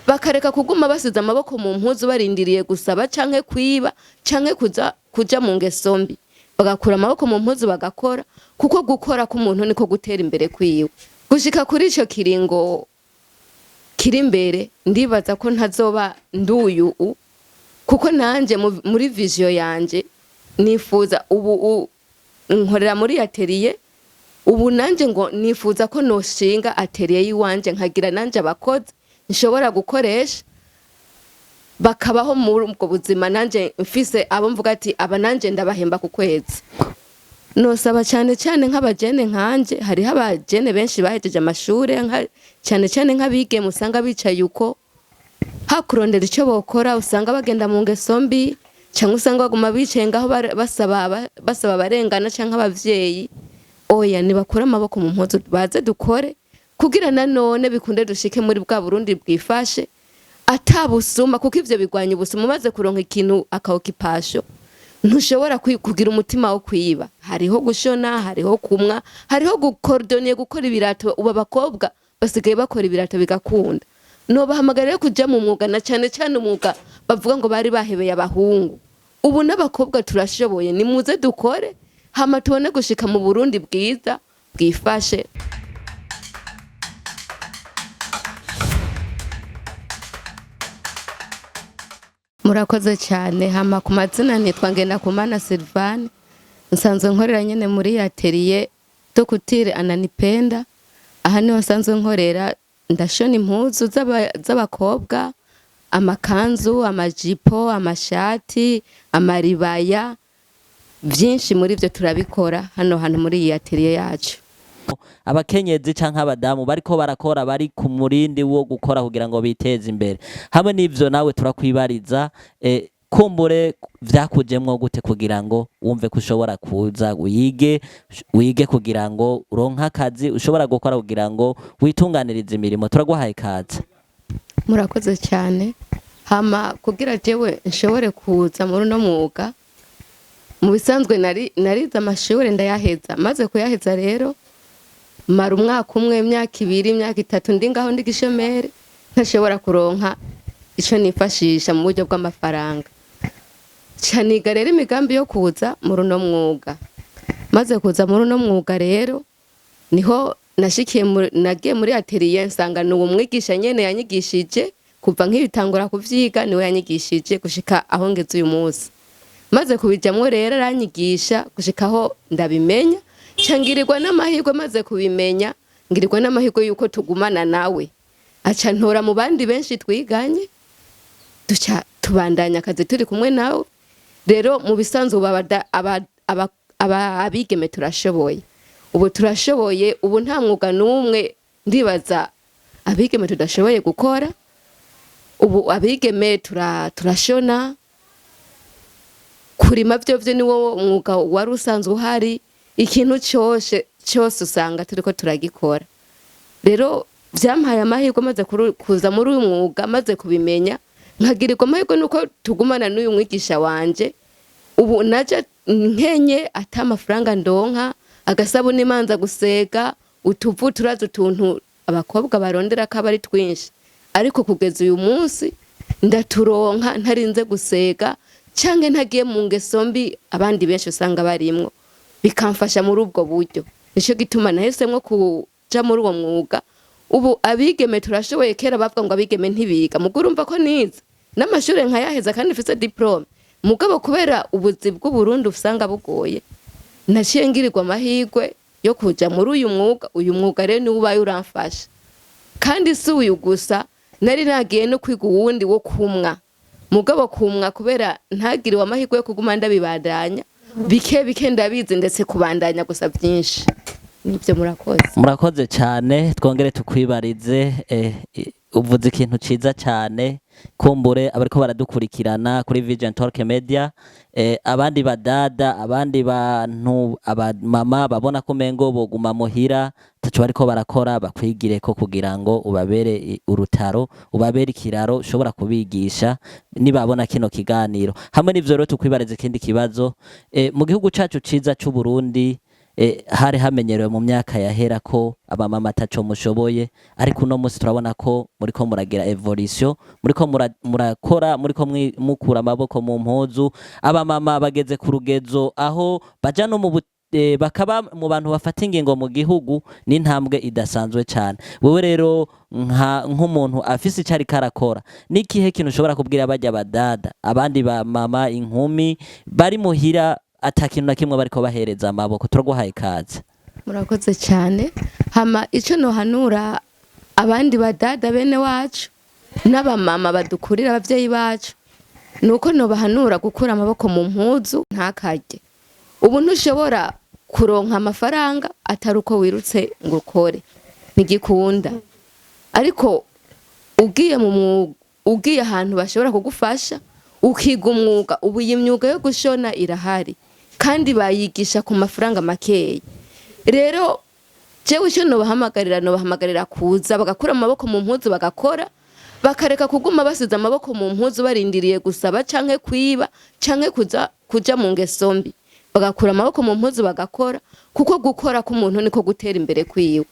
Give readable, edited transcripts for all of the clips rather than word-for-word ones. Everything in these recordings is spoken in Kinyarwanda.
bakareka kuguma basize amaboko mu mpuzu barindiriye gusaba canke kwiba canke kuja mu ngeso mbi, bagakura amaboko mu mpuzu bagakora, kuko gukora k'umuntu niko gutera imbere kwiwe. Gushika kuri ico kiringo kiri imbere ndibaza ko ntazoba nduyu, kuko nanje muri vision yanje nifuza ubu nkorera muri atelier, ubu nanje ngo nifuza ko noshinga atelier yiwanje nkagira nanje abakozi nshobora gukoresha bakabaho muri ubwo buzima, nanje mfise abo mvuga ati aba nanje ndabahemba ku kwezi. Nosaba cyane cyane nk'abajene nkanje, hariho abajene benshi bahejeje amashure cyane cyane nk'abige musanga bicaye uko hakurondera icyo bokora, usanga bagenda mu ngeso mbi cyangwa usanga baguma bicaye ngaho basaba barengana cyangwa abavyeyi. Oya, nibakura amaboko mu mpuzu baze dukore kugira nanone bikunde dushike muri bwa Burundi bwifashe atabusuma, kuko ivyo bigwanya ubusuma. Maze kuronka ikintu akaokipasho ntushobora kugira umutima wo kwiba. Hariho gushona, hariho kumwa, hariho gukordoniye, gukora ibirato. Uba bakobwa basigaye bakora ibirato bigakunda. No bahamagarira kuja mu mwuga, na cyane cyane umwuga bavuga ngo bari bahebeye abahungu. Ubu n'abakobwa turashoboye, nimuze dukore hama tubone gushika mu Burundi bwiza bwifashe. Murakoze cyane. Hama ku mazina nitwa Ngendakumana Sylvanie, nsanzwe nkorera nyene muri atelier Dokutire Ananipenda. Aha niho nsanzwe nkorera, ndashona impuzu z'abakobwa, amakanzu, amajipo, amashati, amaribaya, byinshi muri byo turabikora hano muri iyi atelier yacu. Abakenyezi canke abadamu bariko barakora, bari ku murindi wo gukora kugira ngo biteze imbere. Hamwe n'ivyo nawe turakwibariza, kumbure vyakujemwo gute kugira ngo wumve ko ushobora kuza wige kugira ngo uronka akazi ushobora gukora kugira ngo witunganirize imirimo? Turaguhaye kaze. Murakoze cyane. Hama kugira jewe nshobore kuza muri no mwuga, mu bisanzwe narize amashure ndayaheza. Maze kuyaheza rero mara umwaka umwe, imyaka ibiri, imyaka itatu ndi ngaho ndi gishomere, ntashobora kuronka ico nifashisha mu buryo bw'amafaranga. Caniga rero imigambi yo kuza muri no mwuga. Maze kuza muri no mwuga rero niho nashikiye nagiye muri atelier, nsanga n'uwo mwigisha nyene yanyigishije kuva nk'ibitangura kuvyiga, niwe yanyigishije gushika aho ngeze uyu munsi. Maze kubijamwo rero aranyigisha gushika aho ndabimenya, cangirirwa n'amahirwe. Maze kubimenya ngirirwa n'amahirwe yuko tugumana nawe, aca ntora mu bandi benshi twiganye, duca tubandanya akazi turi kumwe nawe. Rero mu bisanzwe abigeme turashoboye, ubu turashoboye. Ubu nta mwuga n'umwe ndibaza abigeme tudashoboye gukora. Ubu abigeme turashona, kurima byo niwo mwuga wari usanzwe uhari. Ikintu cyose usanga turiko turagikora. Rero vyampaye amahirwe maze kuza muri uyu mwuga, maze kubimenya nkagirirwa amahirwe nuko tugumana n'uyu mwigisha wanje. Ubu naje nkenye ata amafaranga ndonka, agasabuni imanza gusega, utuvu turaza utuntu abakobwa barondera ko ari twinshi, ariko kugeza uyu munsi ndaturonka ntarinze gusega canke ntagiye mu ngeso mbi abandi benshi usanga barimwo, bikamfasha muri ubwo buryo. Nico gituma nahisemwo kuja muri uwo mwuga. Ubu abigeme turashoboye. Kera bavuga ngo abigeme ntibiga, muguru urumva ko nize n'amashure nkayaheza kandi mfise diplome. Mugabo kubera ubuzi bw'u Burundi usanga bugoye, naciye ngirirwa amahirwe yo kuja muri uyu mwuga. Uyu mwuga rero niwe ubaye uramfasha, kandi si uyu gusa, nari nagiye no kwiga uwundi wo kumwa. Mugabo kumwa kubera ntagiriwe amahirwe yo kuguma ndabibandanya, bike ndabizi, ndetse kubandanya gusa byinshi. Nibyo. Murakoze cyane. Twongere tukwibarize, uvuze ikintu ciza cyane. Kumbure abariko baradukurikirana kuri Vision Talk Media, abandi badada, abandi bantu, abamama babona ko mengo boguma muhira taco bariko barakora, bakwigire ko kugira ngo ubabere urutaro, ubabere ikiraro ushobora kubigisha nibabona kino kiganiro. Hamwe n'ivyo rero tukwibariza ikindi kibazo, mu gihugu cacu ciza c'u Burundi, hari hamenyerewe mu myaka yahera ko abamama ataco mushoboye, ariko uno munsi turabona ko muriko muragira evolution, muriko murakora, muriko mukura amaboko mu mpuzu, abamama bageze ku rugezo aho baja no mu bakaba mu bantu bafata ingingo mu gihugu, n'intambwe idasanzwe cyane. Wewe rero nk'umuntu afise icari karakora, n'ikihe kintu ushobora kubwira bajya badada, abandi ba mama, inkumi bari muhira atakintu na kimwe bariko bahereza amaboko? Turaguhaye ikaze. Murakoze cyane. Hama ico nohanura abandi badada bene wacu n'abamama badukurira abavyeyi bacu, nuko nobahanura gukura amaboko mu mpuzu ntakarye. Ubu ntushobora kuronka amafaranga atari uko wirutse ngo ukore, ntigikunda. Ariko ugiye ahantu bashobora kugufasha ukiga umwuga, ubu iyi myuga yo gushona irahari kandi bayigisha ku mafaranga makeya. Rero jewe icyo nobahamagarira kuza bagakura amaboko mu mpuzu bagakora, bakareka kuguma basize amaboko mu mpuzu barindiriye gusaba canke kwiba canke kuja mu ngeso mbi. Bagakura amaboko mu mpuzu bagakora, kuko gukora k'umuntu niko gutera imbere kwiwe.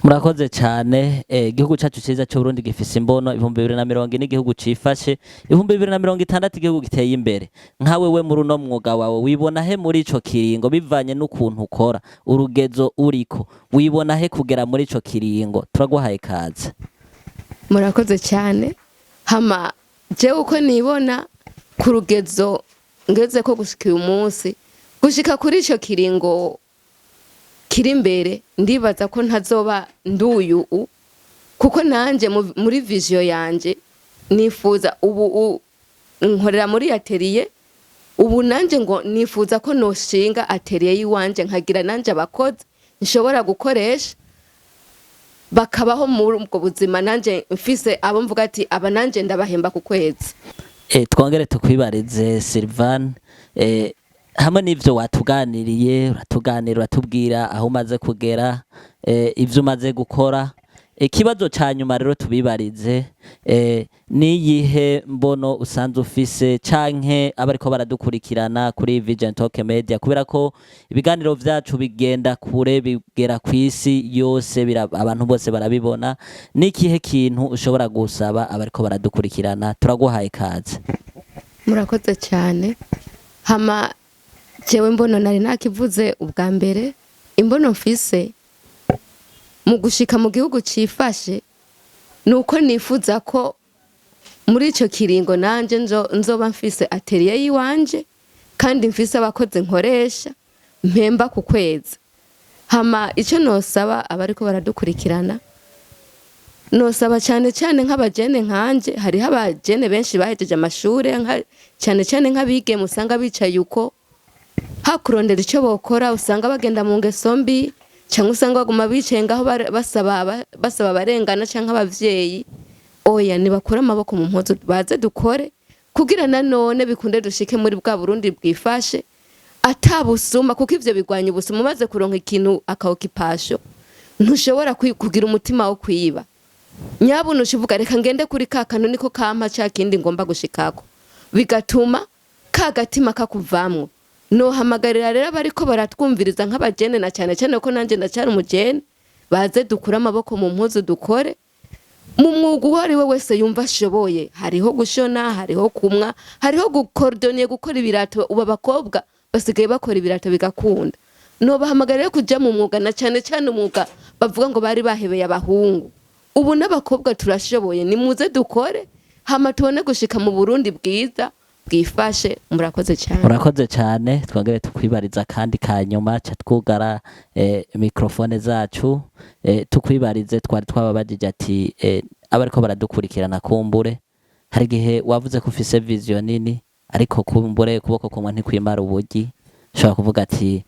Murakoze cyane. Igihugu cyacu cyiza cyo Burundi gifise imbono 2040 n'igihugu cifashe, 2060 igihugu giteye imbere. Nkawe we muri uno mwuga wawe wibona he muri ico kiringo, bivanye n'ukuntu ukora, urugezo uriko wibona he kugera muri ico kiringo? Turaguhaye ikaze. Murakoze cyane. Hama jewe uko nibona ku rugezo ngeze ko gushika uyu munsi, gushika kuri ico kiringo kiri imbere, ndibaza ko ntazoba nduyu, kuko nanje muri vision yanje nifuza ubu nkorera muri atelier. Ubu nanje ngo nifuza ko noshinga atelier yiwanje, nkagira nanje abakozi nshobora gukoresha bakabaho muri ubwo buzima, nanje mfise abo mvuga ati aba nanje ndabahemba ku kwezi. Twongere tukwibarize Sylvanie, hamwe n'ivyo watuganiriye, uratubwira aho umaze kugera, ivyo umaze gukora. Ikibazo ca nyuma rero tubibarize, niyihe mbono usanzwe ufise canke abariko baradukurikirana kuri Vision Talk Media, kubera ko ibiganiro vyacu bigenda kure, bigera kw'isi yose, abantu bose barabibona. Nikihe kintu ushobora gusaba abariko baradukurikirana? Turaguhaye ikaze. Murakoze cyane. Hama jewe mbono nari nakivuze ubwa mbere, imbono mfise mu gushika mu gihugu cifashe, nuko nifuza ko muri ico kiringo nanje nzoba mfise atelier yiwanje, kandi mfise abakozi nkoresha mpemba ku kwezi. Hama ico nosaba abariko baradukurikirana, nosaba cyane cyane nk'abajene nkanje, hariho abajene benshi bahejeje amashure, cyane cyane nk'abigeme usanga bicaye uko hakurondera ico bokora, usanga bagenda mu ngeso mbi, cyangwa usanga baguma bicaye ngaho basaba barengana canke abavyeyi. Oya, nibakura amaboko mu mpuzu baze dukore, kugira nanone bikunde dushike muri bwa Burundi bwifashe atabusuma, kuko ivyo bigwanya ubusuma. Umaze kuronka ikintu akaokipasho, ntushobora kugira umutima wo kwiba. Nyabuna ushivuga reka ngende kuri ka kantu niko kampa ca kindi ngomba gushikako, bigatuma ka gatima kakuvamwo. Nohamagarira rero bariko baratwumviriza nk'abajene, na cyane cyane ko nanje ndacyari umujene, baze dukura amaboko mu mpuzu dukore mu mwuga uwo ari we wese yumva ashoboye. Hariho gushona, hariho kumwa, hariho gukordoniye, gukora ibirato. Ubu abakobwa basigaye bakora ibirato bigakunda. Nobahamagarira kuja mu mwuga, na cyane cyane umwuga bavuga ngo bari bahebeye abahungu. Ubu n'abakobwa turashoboye, nimuze dukore, hama tubone gushika mu Burundi bwiza bwifashe. Murakoze cyane. Murakoze cyane. Twongere tukwibariza kandi kanyuma ca twugara mikrofone zacu, tukwibarize. Twari twababajije ati abariko baradukurikirana, kumbure hari igihe wavuze ko ufise vision nini, ariko kumbure kuboko kumwe ntikwimara ubugi. Ushobora kuvuga ati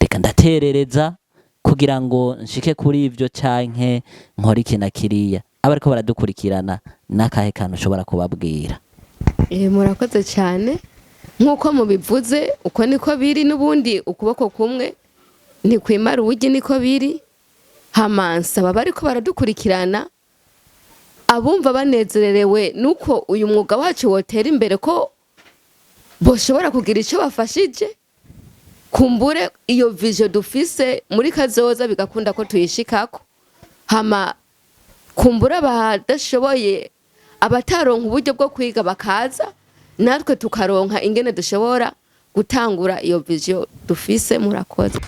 reka ndaterereza kugira ngo nshike kuri ivyo canke nkora iki na kiriya. Abariko baradukurikirana, nakahe kantu ushobora kubabwira? Murakoze cyane. Nkuko mubivuze, uko niko biri, n'ubundi ukuboko kumwe ntikwimara ubugi, niko biri. Hamansa babariko baradukurikirana, abumva banezererewe nuko uyu mwuga wacu wotera imbere, ko boshobora kugira ico bafashije kumbure iyo vision dufise muri kazoza bigakunda ko tuyishikako, hama kumbura abadashoboye abataronka uburyo bwo kwiga bakaza natwe tukaronka ingene dushobora gutangura iyo vision dufise. Murakoze.